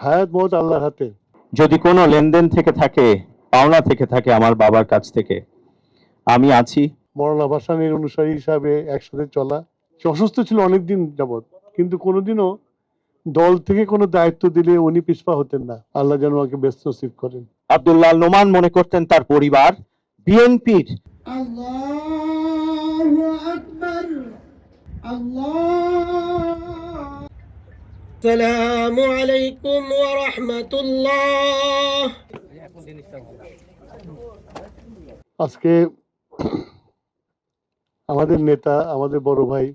হায়াত মওত আল্লাহর হাতে। যদি কোনো লেনদেন থেকে থাকে, পাওনা থেকে থাকে আমার বাবার কাছ থেকে, আমি আছি। মওলানা ভাসানীর অনুসারী হিসাবে একসাথে চলা। সে অসুস্থ ছিল অনেকদিন যাবৎ, কিন্তু কোনোদিনও দল থেকে কোনো দায়িত্ব দিলে উনি পিছপা হতেন না। আল্লাহ যেন ওকে ব্যস্ত নসিব করেন। আব্দুল্লাহ নোমান মনে করতেন তার পরিবার বিএনপির। আল্লাহু আকবার, আল্লাহ। আসসালামু আলাইকুম ওয়া রাহমাতুল্লাহ। আজকে আমাদের নেতা, আমাদের বড় ভাই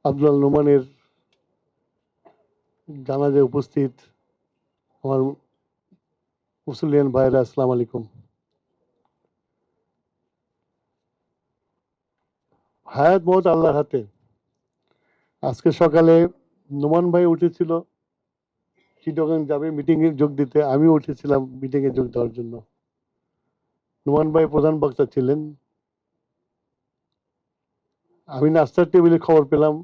আব্দুল্লাহ নোমানের জানাজায় উপস্থিত আমার মুসলিয়ান ভাইরা, আসসালামু আলাইকুম। হায়াত মওত আল্লাহর হাতে। আজকে সকালে নোমান ভাই উঠেছিল চিটাগাং যাবে মিটিং এ যোগ দিতে, আমিও উঠেছিলাম মিটিং এ যোগ দেওয়ার জন্য। নোমান ভাই প্রধান বক্তা ছিলেন। আমি নাস্তার টেবিলে খবর পেলাম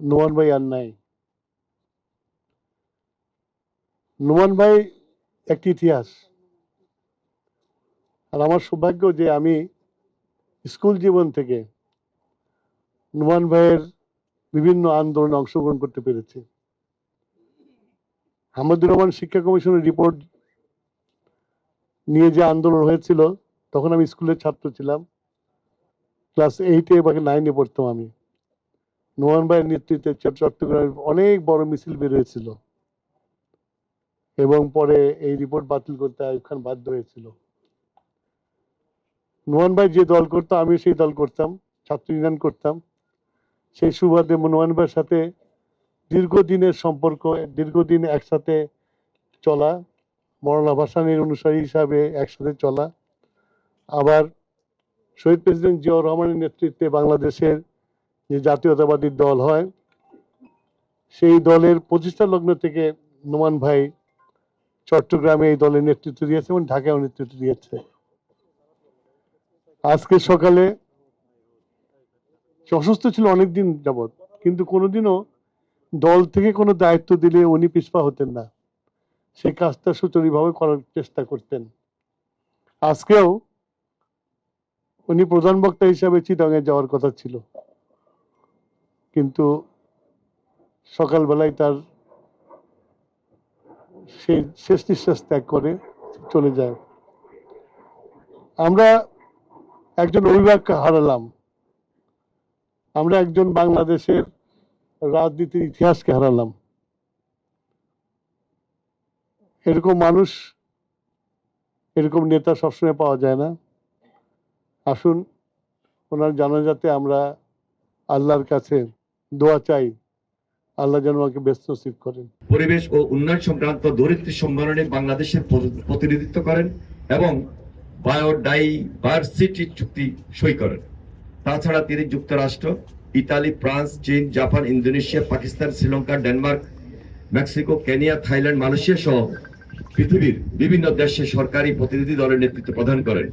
নোমান ভাই আর নাই। নোমান ভাই একটি ইতিহাস। আর আমার সৌভাগ্য যে আমি স্কুল জীবন থেকে নোমান ভাইয়ের বিভিন্ন আন্দোলনে অংশগ্রহণ করতে পেরেছি। হামিদুর রহমান শিক্ষা কমিশনের রিপোর্ট নিয়ে যে আন্দোলন হয়েছিল, তখন আমি স্কুলের ছাত্র ছিলাম, ক্লাস 8-এ বা 9-এ পড়তাম আমি। নোমান ভাইয়ের নেতৃত্বে চট্টগ্রামে অনেক বড় মিছিল বের হয়েছিল এবং পরে এই রিপোর্ট বাতিল করতে আইয়ুব খান বাধ্য হয়েছিল। নোমান ভাই যে দল করতো আমি সেই দল করতাম, ছাত্র ইউনিয়ন করতাম। সেই সুবাদে নোমান ভাইয়ের সাথে দীর্ঘদিনের সম্পর্ক, দীর্ঘদিন একসাথে চলা, মওলানা ভাসানীর অনুসারী হিসাবে একসাথে চলা। আবার শহীদ প্রেসিডেন্ট জিয়াউর রহমানের নেতৃত্বে বাংলাদেশের যে জাতীয়তাবাদী দল হয়, সেই দলের প্রতিষ্ঠা লগ্ন থেকে নোমান ভাই চট্টগ্রামে এই দলের নেতৃত্ব দিয়েছে এবং ঢাকায় নেতৃত্ব দিয়েছে। আজকে সকালে সে অসুস্থ ছিল অনেকদিন যাবৎ, কিন্তু কোনোদিনও দল থেকে কোনো দায়িত্ব দিলে উনি পিছপা হতেন না। সেই কাজটা সুচারুভাবে করার চেষ্টা করতেন। আজকেও উনি প্রধান বক্তা হিসাবে চিটাগাঙে যাওয়ার কথা ছিল, কিন্তু সকালবেলায় তার সেই শেষ নিঃশ্বাস ত্যাগ করে চলে যায়। আমরা একজন অভিভাবককে হারালাম, আমরা একজন বাংলাদেশের রাজনীতির ইতিহাসকে হারালাম। এরকম মানুষ, এরকম নেতা সবসময় পাওয়া যায় না। আসুন ওনার জানাজাতে আমরা আল্লাহর কাছে দোয়া চাই, আল্লাহ যেন ওকে ব্যস্ত নসিব করেন। পরিবেশ ও উন্নয়ন সংক্রান্ত ধরিত্রী সম্মেলনে বাংলাদেশের প্রতিনিধিত্ব করেন এবং বায়োডাইভার্সিটি চুক্তি সই করেন। তাছাড়া তিনি যুক্তরাষ্ট্র, ইতালি, ফ্রান্স, চীন, Japan, Indonesia, Pakistan, Sri Lanka, Denmark, Mexico, Kenya, Thailand, Malaysia সহ পৃথিবীর বিভিন্ন দেশে সরকারি প্রতিনিধি দলের নেতৃত্ব প্রদান করেন।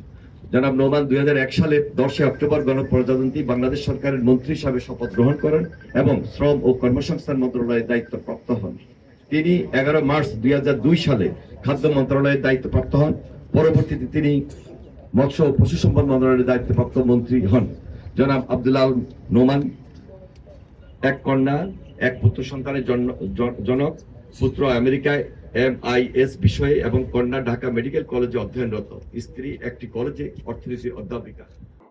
জনাব নোমান 2001 সালের 10 অক্টোবর গণপ্রজাতন্ত্রী বাংলাদেশ সরকারের মন্ত্রী হিসাবে শপথ গ্রহণ করেন এবং শ্রম ও কর্মসংস্থান মন্ত্রণালয়ের দায়িত্বপ্রাপ্ত হন। তিনি 11 মার্চ 2002 সালে খাদ্য মন্ত্রণালয়ের দায়িত্বপ্রাপ্ত হন। পরবর্তীতে তিনি মৎস্য ও পশু সম্পদ মন্ত্রণালয়ের দায়িত্বপ্রাপ্ত মন্ত্রী হন। জনাব আব্দুল্লাহ নোমান এক কন্যা, এক পুত্র সন্তানের জনক। পুত্র আমেরিকায় MIS বিষয়ে এবং কন্যা ঢাকা মেডিকেল কলেজে অধ্যয়নরত। স্ত্রী একটি কলেজে অর্থনীতির অধ্যাপিকা।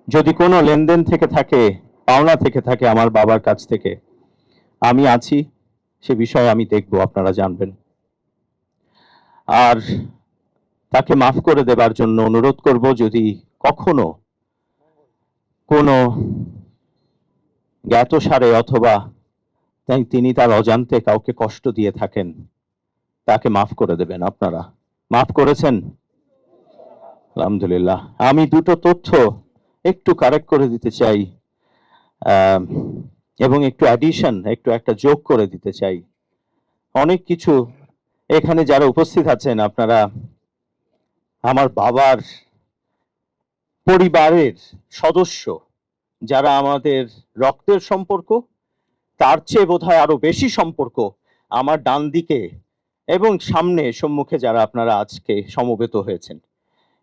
যদি কোনো লেনদেন থেকে থাকে, পাওনা থেকে থাকে আমার বাবার কাছ থেকে, আমি আছি। সে বিষয়ে আমি দেখব, আপনারা জানবেন। আর তাকে মাফ করে দেবার জন্য অনুরোধ করব, যদি কখনো কোনো জ্ঞাতসারে অথবা তিনি তার অজান্তে কাউকে কষ্ট দিয়ে থাকেন, তাকে মাফ করে দেবেন। আপনারা মাফ করেছেন? আলহামদুলিল্লাহ। আমি দুটো তথ্য একটু কারেক্ট করে দিতে চাই এবং একটু অ্যাডিশন, একটা যোগ করে দিতে চাই। অনেক কিছু এখানে যারা উপস্থিত আছেন, আপনারা আমার বাবার পরিবারের সদস্য, যারা আমাদের রক্তের সম্পর্ক, তার চেয়ে বোধহয় আরো বেশি সম্পর্ক আমার ডান দিকে এবং সামনে সম্মুখে যারা আপনারা আজকে সমবেত হয়েছেন,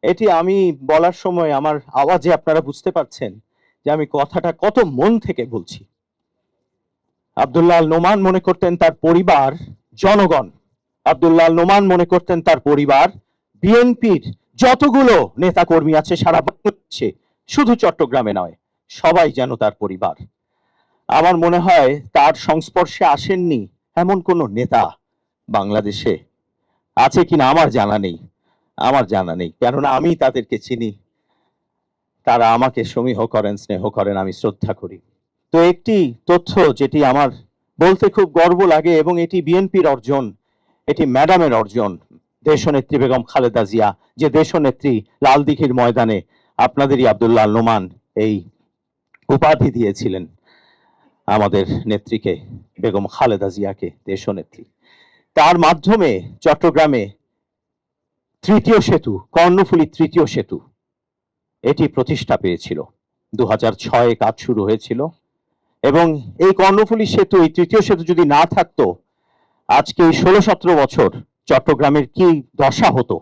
এটি আমি বলার সময় আমার আওয়াজে আপনারা বুঝতে পারছেন যে আমি কথাটা কত মন থেকে বলছি। আব্দুল্লাহ আল নোমান মনে করতেন তার পরিবার জনগণ, আব্দুল্লাহ আল নোমান মনে করতেন তার পরিবার বিএনপির যতগুলো নেতা কর্মী আছে সারা বাংলাদেশে, শুধু চট্টগ্রামে নয়, সবাই যেন তার পরিবার। আমার মনে হয় তার সংস্পর্শে আসেননি এমন কোন নেতা বাংলাদেশে আছে কিনা আমার জানা নেই, কেননা আমি তাদেরকে চিনি, তারা আমাকে সমীহ করেন, স্নেহ করেন, আমি শ্রদ্ধা করি। তো একটি তথ্য যেটি আমার বলতে খুব গর্ব লাগে, এবং এটি বিএনপির অর্জন, এটি ম্যাডামের অর্জন, দেশনেত্রী বেগম খালেদা জিয়া, যে দেশনেত্রী লালদিঘির ময়দানে আপনাদেরই আব্দুল্লাহ আল নোমান এই উপাধি দিয়েছিলেন আমাদের নেত্রীকে, বেগম খালেদা জিয়াকে দেশনেত্রী। তার মাধ্যমে চট্টগ্রামে তৃতীয় সেতু, কর্ণফুলী তৃতীয় সেতু, এটি প্রতিষ্ঠা পেয়েছিল। 2006 কাজ শুরু হয়েছিল, এবং এই কর্ণফুলী সেতু, এই তৃতীয় সেতু যদি না থাকতো, আজকে এই 16-17 বছর চট্টগ্রামের কি দশা হতো